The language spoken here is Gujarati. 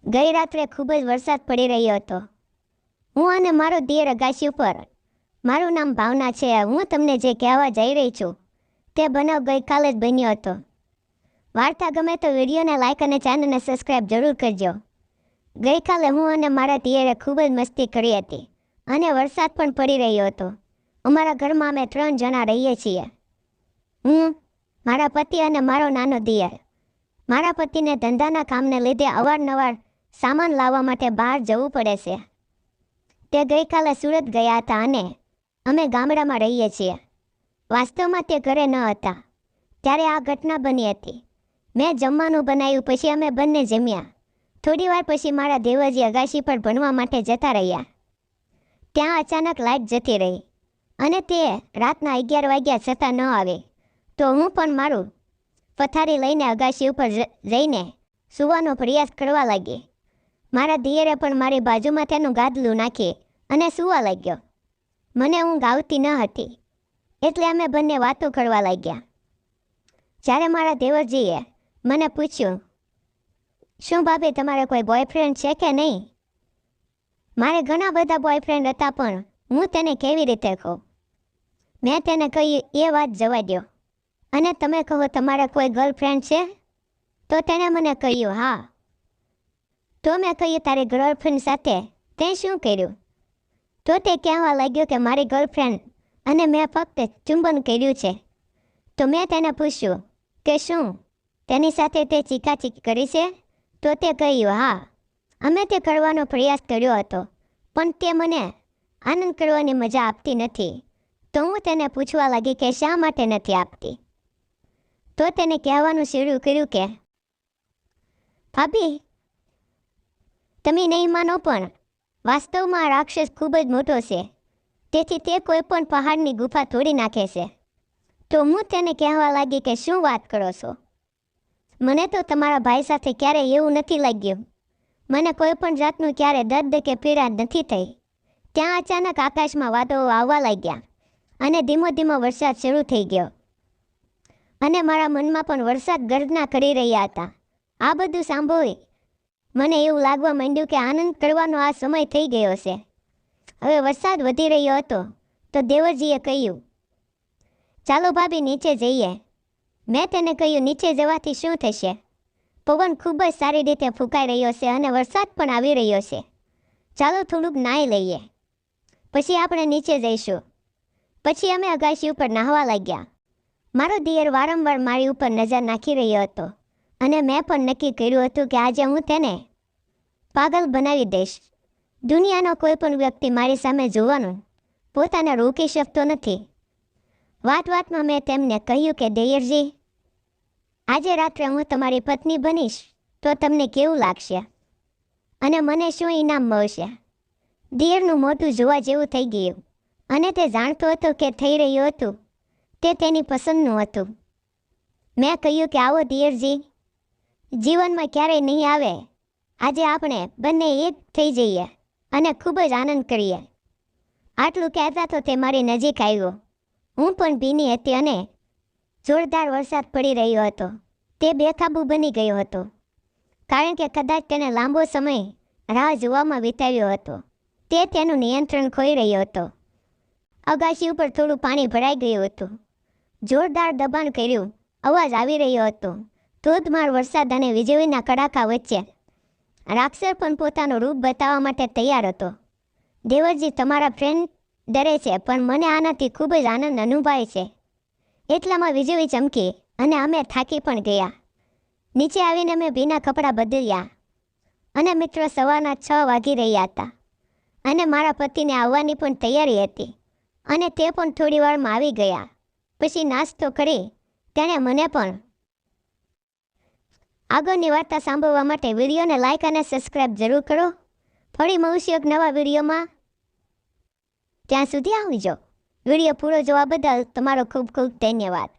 ગઈ રાત્રે ખૂબ જ વરસાદ પડી રહ્યો હતો. હું અને મારો દિયર અગાશી ઉપર. મારું નામ ભાવના છે. હું તમને જે કહેવા જઈ રહી છું તે બનાવ ગઈકાલે જ બન્યો હતો. વાર્તા ગમે તો વિડીયોને લાઇક અને ચેનલને સબસ્ક્રાઈબ જરૂર કરજો. ગઈકાલે હું અને મારા દિયરે ખૂબ જ મસ્તી કરી હતી અને વરસાદ પણ પડી રહ્યો હતો. અમારા ઘરમાં અમે 3 જણા રહીએ છીએ. હું, મારા પતિ અને મારો નાનો દિયર. મારા પતિને ધંધાના કામને લીધે અવારનવાર સામાન લાવવા માટે બહાર જવું પડે છે. તે ગઈકાલે સુરત ગયા હતા અને અમે ગામડામાં રહીએ છીએ. વાસ્તવમાં તે ઘરે ન હતા ત્યારે આ ઘટના બની હતી. મેં જમવાનું બનાવ્યું, પછી અમે બંને જમ્યા. થોડી વાર પછી મારા દેવરજી અગાશી પર ભણવા માટે જતા રહ્યા. ત્યાં અચાનક લાઇટ જતી રહી અને તે રાતના 11 વાગ્યા છતાં ન આવે. તો હું પણ મારું પથારી લઈને અગાશી ઉપર જઈને સૂવાનો પ્રયાસ કરવા લાગી. મારા દિયરે પણ મારી બાજુમાં તેનું ગાદલું નાખી અને સૂવા લાગ્યો. મને ઊંઘ આવતી ન હતી એટલે અમે બંને વાતો કરવા લાગ્યા. જ્યારે મારા દેવરજીએ મને પૂછ્યું, શું ભાભી, તમારે કોઈ બોયફ્રેન્ડ છે કે નહીં? મારે ઘણા બધા બોયફ્રેન્ડ હતા, પણ હું તેને કેવી રીતે કહું? મેં તેને કહ્યું, એ વાત જવા દો અને તમે કહો, તમારે કોઈ ગર્લફ્રેન્ડ છે? તો તેણે મને કહ્યું, હા. તો મેં કહ્યું, તારી ગર્લફ્રેન્ડ સાથે તે શું કર્યું? તો તે કહેવા લાગ્યો કે મારી ગર્લફ્રેન્ડ અને મેં ફક્ત ચુંબન કર્યું છે. તો મેં તેને પૂછ્યું કે શું તેની સાથે તે ચીકાચીકી કરી છે? તો તે કહ્યું, હા, અમે તે કરવાનો પ્રયાસ કર્યો હતો, પણ તે મને આનંદ કરવાની મજા આપતી નથી. તો હું તેને પૂછવા લાગી કે શા માટે નથી આપતી? તો તેને કહેવાનું શરૂ કર્યું કે ભાભી, તમે નહીં માનો, પણ વાસ્તવમાં રાક્ષસ ખૂબ જ મોટો છે, તેથી તે કોઈ પણ પહાડની ગુફા તોડી નાખે છે. તો હું તેને કહેવા લાગી કે શું વાત કરો છો? મને તો તમારા ભાઈ સાથે ક્યારેય એવું નથી લાગ્યું. મને કોઈ પણ જાતનું ક્યારે દર્દ કે પીડા નથી થઈ. ત્યાં અચાનક આકાશમાં વાદળો આવવા લાગ્યા અને ધીમો ધીમો વરસાદ શરૂ થઈ ગયો અને મારા મનમાં પણ વરસાદ ગર્જના કરી રહ્યા હતા. આ બધું સાંભળી મને એવું લાગવા માંડ્યું કે આનંદ કરવાનો આ સમય થઈ ગયો છે. હવે વરસાદ વધી રહ્યો હતો તો દેવરજીએ કહ્યું, ચાલો ભાભી, નીચે જઈએ. મેં તેને કહ્યું, નીચે જવાથી શું થશે? પવન ખૂબ જ સારી રીતે ફૂંકાઈ રહ્યો છે અને વરસાદ પણ આવી રહ્યો છે. ચાલો થોડુંક નાહી લઈએ, પછી આપણે નીચે જઈશું. પછી અમે અગાશી ઉપર નાહવા લાગ્યા. મારો દિયર વારંવાર મારી ઉપર નજર નાખી રહ્યો હતો અને મેં પણ નક્કી કર્યું હતું કે આજે હું તેને પાગલ બનાવી દઈશ. દુનિયાનો કોઈ પણ વ્યક્તિ મારી સામે જોવાનું પોતાને રોકી શકતો નથી. વાતમાં મેં તેમને કહ્યું કે દિયરજી, આજે રાત્રે હું તમારી પત્ની બનીશ તો તમને કેવું લાગશે અને મને શું ઇનામ મળશે? દિયરનું મોઢું જોવા જેવું થઈ ગયું અને તે જાણતો હતો કે થઈ રહ્યું હતું તે તેની પસંદનું હતું. મેં કહ્યું કે આવો દિયરજી, જીવનમાં ક્યારેય નહીં આવે. આજે આપણે બંને એક થઈ જઈએ અને ખૂબ જ આનંદ કરીએ. આટલું કહેતા તો તે મારી નજીક આવ્યો. હું પણ ભીની હતી અને જોરદાર વરસાદ પડી રહ્યો હતો. તે બેકાબૂ બની ગયો હતો કારણ કે કદાચ તેને લાંબો સમય રાહ જોવામાં વિતાવ્યો હતો. તે તેનું નિયંત્રણ ખોઈ રહ્યો હતો. અગાશી ઉપર થોડું પાણી ભરાઈ ગયું હતું. જોરદાર દબાણ કર્યું અવાજ આવી રહ્યો હતો. ધોધમાર વરસાદ અને વીજળીના કડાકા વચ્ચે રાક્ષસ પણ પોતાનું રૂપ બતાવવા માટે તૈયાર હતો. દેવરજી, તમારા ફ્રેન્ડ ડરે છે, પણ મને આનાથી ખૂબ જ આનંદ અનુભવાય છે. એટલામાં વીજળી ચમકી અને અમે થાકી પણ ગયા. નીચે આવીને અમે ભીના કપડાં બદલ્યા અને મિત્રો સવારના 6 વાગી રહ્યા હતા અને મારા પતિને આવવાની પણ તૈયારી હતી અને તે પણ થોડી વારમાં આવી ગયા. પછી નાસ્તો કરી તેણે મને પણ આગળની વાર્તા સાંભળવા માટે વિડીયોને લાઇક અને સબસ્ક્રાઈબ જરૂર કરો. ફરી મળશું એક નવા વિડીયોમાં. ત્યાં સુધી આવજો. વિડીયો પૂરો જોવા બદલ તમારો ખૂબ ખૂબ ધન્યવાદ.